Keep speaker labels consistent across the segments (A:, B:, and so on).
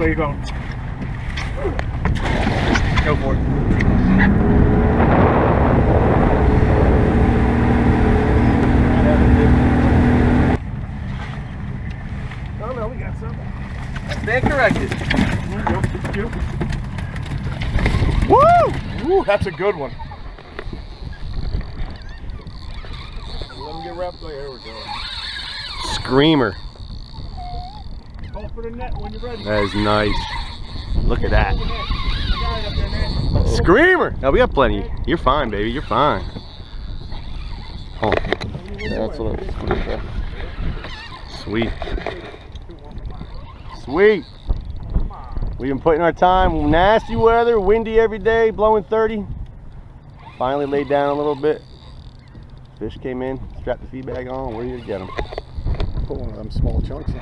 A: Where you going? Go for it. Oh no, we got something.
B: Stand corrected.
A: Woo! Woo! That's a good one. Let him get wrapped. There we go.
B: Screamer.
A: Call for the net when you're ready.
B: That is nice. Look at that. Screamer. Now we got plenty. You're fine, baby. You're fine. Oh, that's what I'm sweet. Sweet. We've been putting our time. Nasty weather, windy every day, blowing 30. Finally laid down a little bit. Fish came in, strapped the feed bag on. Where are you to get them?
A: Put one of them small chunks in.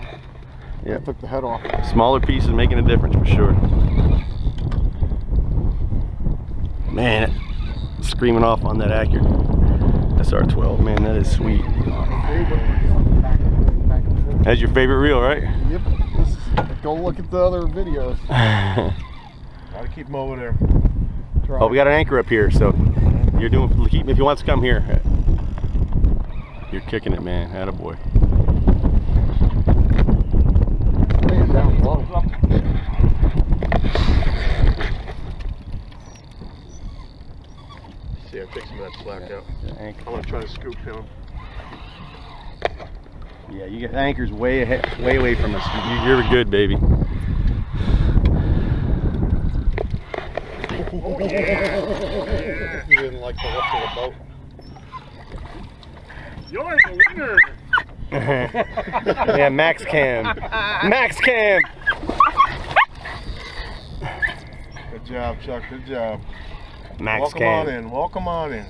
B: Yeah,
A: Took the head off.
B: smaller pieces making a difference for sure. Man, screaming off on that accurate SR12. Man, that is sweet. That's your favorite reel, right?
A: Yep. Go look at the other videos. Gotta keep them over there.
B: Oh, we got an anchor up here, so you're doing. If he wants to come here, you're kicking it, man. Attaboy.
A: Lay it down low. See, I take some of that slack out. I'm gonna try to scoop him.
B: Yeah, you get anchors way ahead, way away from us. You're good, baby.
A: Oh, yeah. You didn't like the lift of the boat. You're the winner.
B: Yeah, max cam. Max cam.
A: Good job, Chuck. Good job.
B: Max
A: Welcome
B: cam.
A: on in. Welcome on in.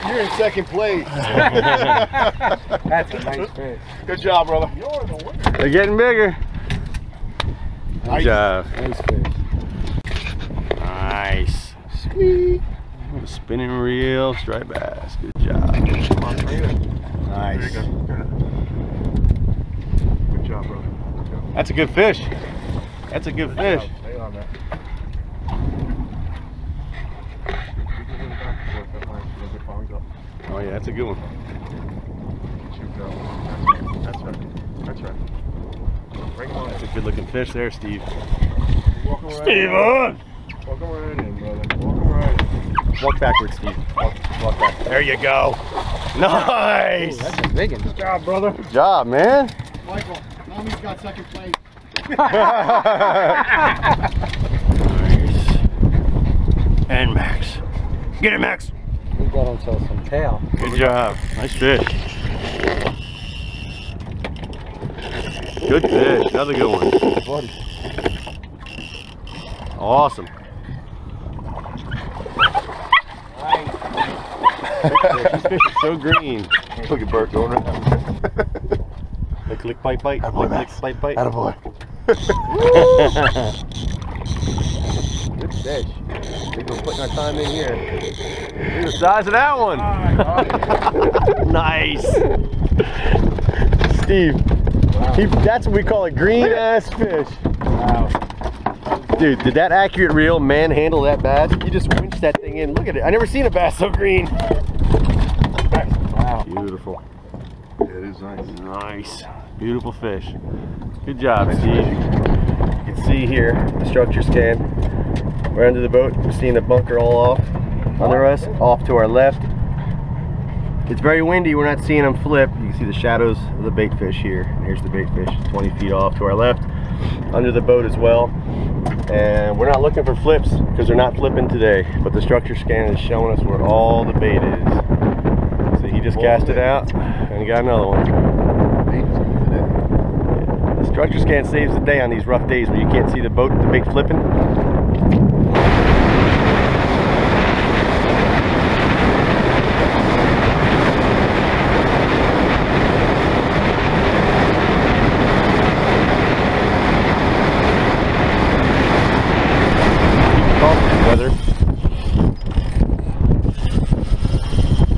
A: You're in second place.
C: That's a nice fish.
A: Good job, brother.
C: You're the winner.
B: They're getting bigger. Good job.
C: Nice fish.
B: Nice. Sweet. Spinning reel, striped bass. Good job.
A: Come on, bring it in.
B: Nice.
A: There you go. Good job, brother. Good job.
B: That's a good fish. That's a good fish.
A: Stay on that.
B: Oh yeah, that's a good one.
A: That's right. That's right. Bring him on.
B: That's a good looking fish there, Steve.
A: Welcome right
B: Steven!
A: Welcome right in, brother. Welcome right in.
B: Walk backwards, Steve. Walk back. There you go. Nice.
C: Ooh, that's a big one.
A: Good job, brother.
B: Good job, man.
A: Michael, Mommy's got second place.
B: Nice. And Max. Get it, Max.
C: We got himself some tail.
B: Good job. Nice fish. Good fish. Another good one.
C: Buddy.
B: Awesome. This fish is so green.
A: Look at Bert going right now.
B: Lick, bite, bite.
A: Attaboy,
B: Lick,
A: Max.
B: bite, bite.
A: Attaboy.
B: Good fish. We've been putting our time in here. Look at the size of that one. Nice. Steve, wow. That's what we call a green ass fish.
C: Wow.
B: Dude, did that accurate reel manhandle that bass? You just winched that thing in. Look at it. I never seen a bass so green.
C: Wow.
B: Beautiful.
A: Yeah, it is nice.
B: Nice. Beautiful fish. Good job, Steve. You can see here the structure scan. We're under the boat. We're seeing the bunker all off under us, off to our left. It's very windy. We're not seeing them flip. You can see the shadows of the bait fish here. And here's the bait fish 20 feet off to our left, under the boat as well. And we're not looking for flips because they're not flipping today. But the structure scan is showing us where all the bait is. So he just cast it out and he got another one. The structure scan saves the day on these rough days when you can't see the boat, the bait flipping.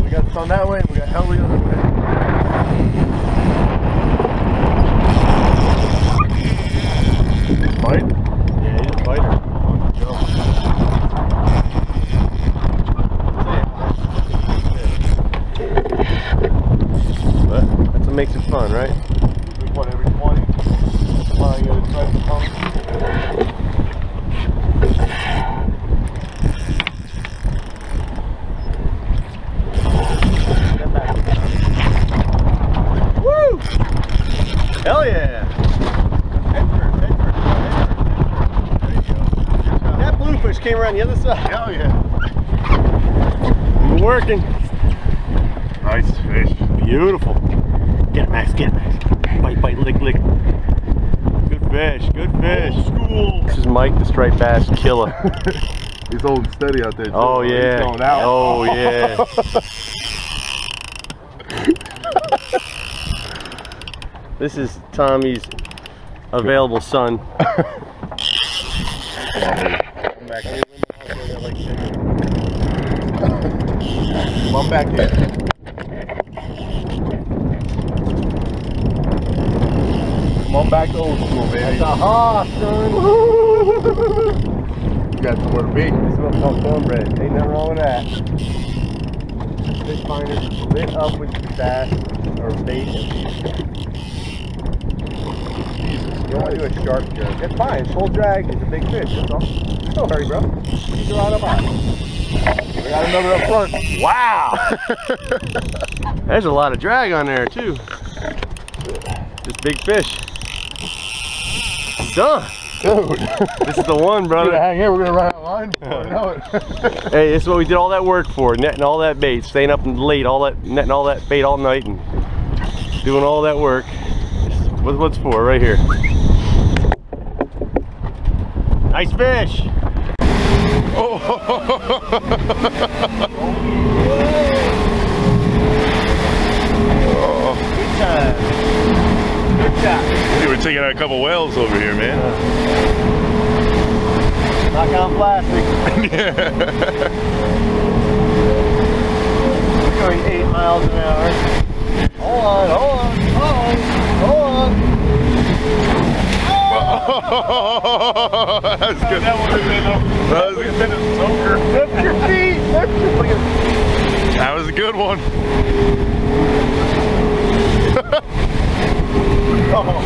B: We got some that way and we got hell the other way.
A: bite?
B: Yeah, he's a fighter. But that's what makes it fun, right?
A: What, every 20? Come on, you gotta try to come.
B: Woo! Hell yeah! That bluefish came around the other side.
A: Hell yeah.
B: We're working.
A: Nice fish.
B: Beautiful. Get it, Max, get it, Max. Bite, bite, lick, lick. Good fish, good fish.
A: Old school.
B: This is Mike, the striped bass killer.
A: He's holding steady out there. Too.
B: Oh yeah.
A: He's going out.
B: Oh yeah. This is Tommy's available son.
A: Come on back here. Come on back to old school, baby.
B: Aha, son.
A: You got somewhere to be.
B: This is what we call cornbread. Ain't nothing wrong with that. Fish finder, lit up with bass or bait. You don't want to do a sharp jerk. It's fine. It's full drag. It's a big fish. That's all. Don't hurry, bro. Keep your eye up high.
A: We got another up front.
B: Wow! There's a lot of drag on there too. Just big fish. Done.
A: Dude.
B: This is the one,
A: We're
B: brother.
A: gonna hang here. We're gonna run out of line before I know it.
B: Hey, this is what we did all that work for. Netting all that bait, staying up late, netting all that bait all night, and doing all that work. What's for right here. Nice fish.
A: Oh.
B: Good time. Good time.
A: We were taking out a couple whales over here, man.
B: Knock on plastic. We're going 8 miles an hour. Hold on, hold on, hold on, hold on.
A: Oh, that's good. That would have been a soaker.
B: Lift your feet, lift your feet.
A: That was a good one. Oh.